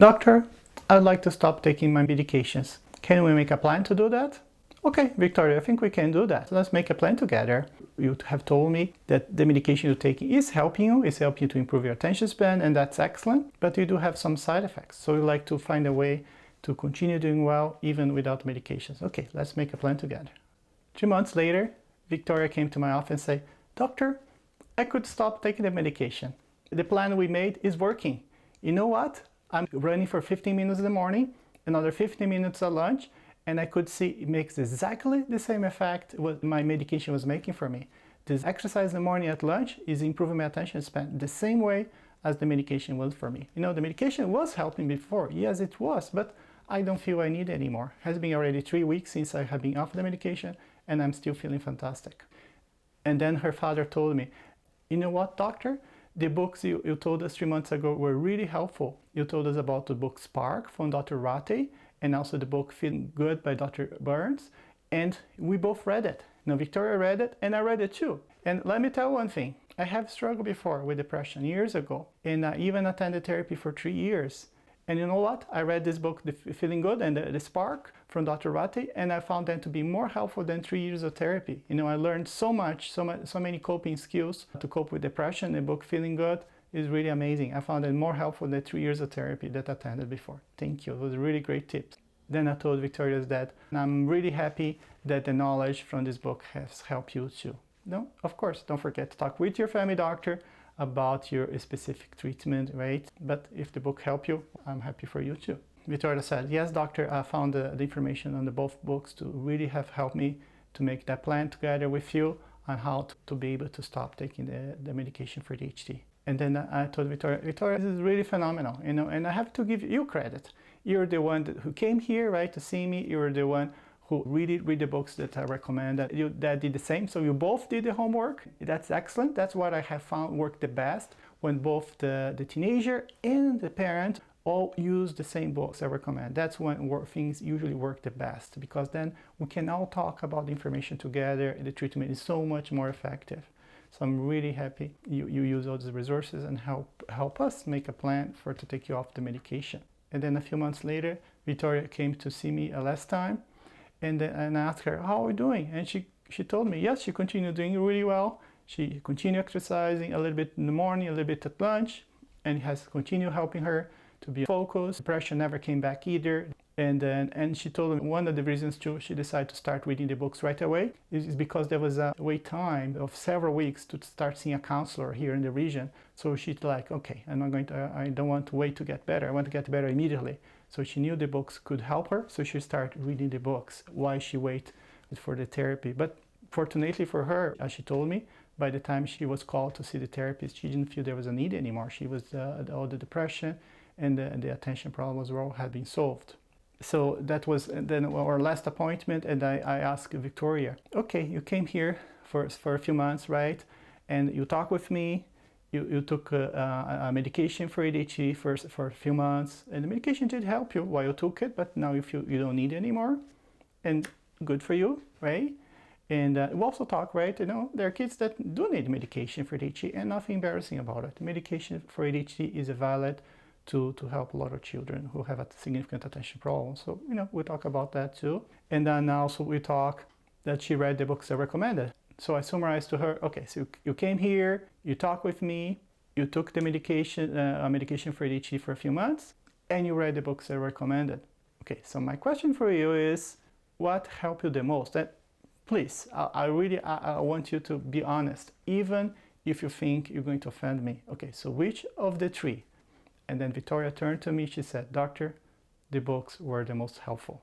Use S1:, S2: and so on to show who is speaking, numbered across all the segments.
S1: Doctor, I'd like to stop taking my medications. Can we make a plan to do that? Okay, Victoria, I think we can do that. Let's make a plan together. You have told me that the medication you're taking is helping you to improve your attention span, and that's excellent, but you do have some side effects. So you like to find a way to continue doing well even without medications. Okay, let's make a plan together. 2 months later, Victoria came to my office and said, Doctor, I could stop taking the medication. The plan we made is working. You know what? I'm running for 15 minutes in the morning, another 15 minutes at lunch, and I could see it makes exactly the same effect what my medication was making for me. This exercise in the morning at lunch is improving my attention span the same way as the medication was for me. You know, the medication was helping before. Yes, it was, but I don't feel I need it anymore. It has been already 3 weeks since I have been off the medication, and I'm still feeling fantastic. And then her father told me, you know what, doctor? The books you told us 3 months ago were really helpful. You told us about the book Spark from Dr. Ratey, and also the book Feeling Good by Dr. Burns, and we both read it. Now Victoria read it, and I read it too. And let me tell one thing, I have struggled before with depression years ago, and I even attended therapy for 3 years. And you know what? I read this book, The Feeling Good and the Spark from Dr. Ratey, and I found them to be more helpful than 3 years of therapy. You know, I learned so many coping skills to cope with depression. The book Feeling Good is really amazing. I found it more helpful than 3 years of therapy that I attended before. Thank you. It was a really great tips. Then I told Victoria that I'm really happy that the knowledge from this book has helped you too. No, of course, don't forget to talk with your family doctor about your specific treatment, right? But if the book helped you, I'm happy for you too. Victoria said, yes, doctor, I found the information on the both books to really have helped me to make that plan together with you on how to be able to stop taking the medication for ADHD. And then I told Victoria, this is really phenomenal, you know, and I have to give you credit. You're the one who came here, right, to see me. You're the one who really read the books that I recommend. That did the same. So you both did the homework. That's excellent. That's what I have found worked the best when both the teenager and the parent all use the same books I recommend. That's when things usually work the best, because then we can all talk about the information together and the treatment is so much more effective. So I'm really happy you use all these resources and help us make a plan to take you off the medication. And then a few months later, Victoria came to see me last time, and I asked her, how are we doing? And she told me, yes, she continued doing really well. She continued exercising a little bit in the morning, a little bit at lunch, and it has continued helping her to be focused. Depression never came back either. And she told me one of the reasons too she decided to start reading the books right away is because there was a wait time of several weeks to start seeing a counselor here in the region. So she's like, okay, I don't want to wait to get better. I want to get better immediately. So she knew the books could help her, so she started reading the books while she waited for the therapy. But fortunately for her, as she told me, by the time she was called to see the therapist, she didn't feel there was a need anymore. She was all the depression and the attention problems all had been solved. So that was then our last appointment, and I asked Victoria, okay, you came here for a few months, right? And you talked with me, you took a medication for ADHD for a few months, and the medication did help you while you took it, but now you feel you don't need it anymore, and good for you, right? And we also talk, right, you know, there are kids that do need medication for ADHD and nothing embarrassing about it. Medication for ADHD is valid to help a lot of children who have a significant attention problem. So, you know, we talk about that too. And then also we talk that she read the books I recommended. So I summarized to her, okay, so you came here, you talked with me, you took the medication for ADHD for a few months, and you read the books I recommended. Okay, so my question for you is, what helped you the most? And please, I want you to be honest, even if you think you're going to offend me. Okay, so which of the three? And then Victoria turned to me, she said, doctor, the books were the most helpful.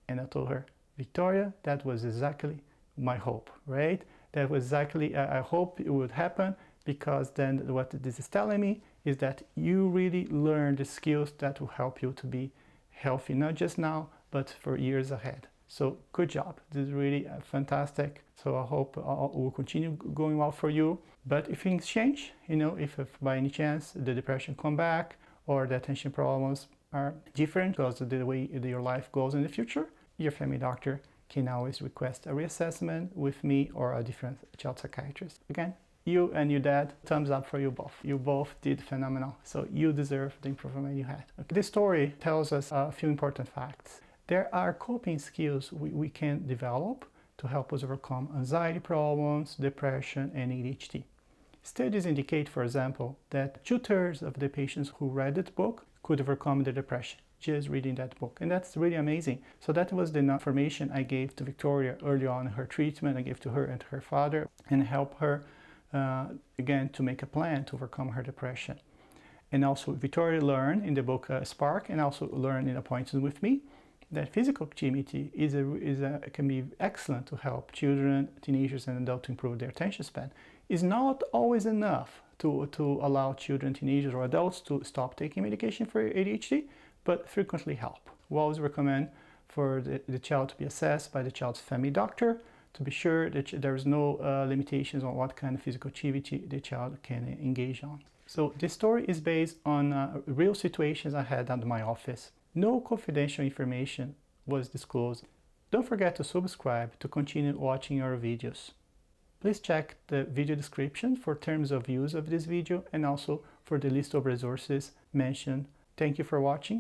S1: And I told her, Victoria, that was exactly my hope, right? That was exactly, I hope it would happen, because then what this is telling me is that you really learn the skills that will help you to be healthy, not just now, but for years ahead. So good job. This is really fantastic. So I hope it will continue going well for you. But if things change, you know, if by any chance the depression come back, or the attention problems are different because of the way your life goes in the future, your family doctor can always request a reassessment with me or a different child psychiatrist. Again, you and your dad, thumbs up for you both. You both did phenomenal. So you deserve the improvement you had. Okay. This story tells us a few important facts. There are coping skills we can develop to help us overcome anxiety problems, depression, and ADHD. Studies indicate, for example, that 2/3 of the patients who read that book could overcome their depression just reading that book. And that's really amazing. So that was the information I gave to Victoria early on in her treatment. I gave to her and to her father and help her, again, to make a plan to overcome her depression. And also Victoria learned in the book Spark, and also learned in appointments with me, that physical activity can be excellent to help children, teenagers, and adults to improve their attention span. It's not always enough to allow children, teenagers, or adults to stop taking medication for ADHD, but frequently help. We always recommend for the child to be assessed by the child's family doctor to be sure that there is no limitations on what kind of physical activity the child can engage on. So this story is based on real situations I had at my office. No confidential information was disclosed. Don't forget to subscribe to continue watching our videos. Please check the video description for terms of use of this video and also for the list of resources mentioned. Thank you for watching.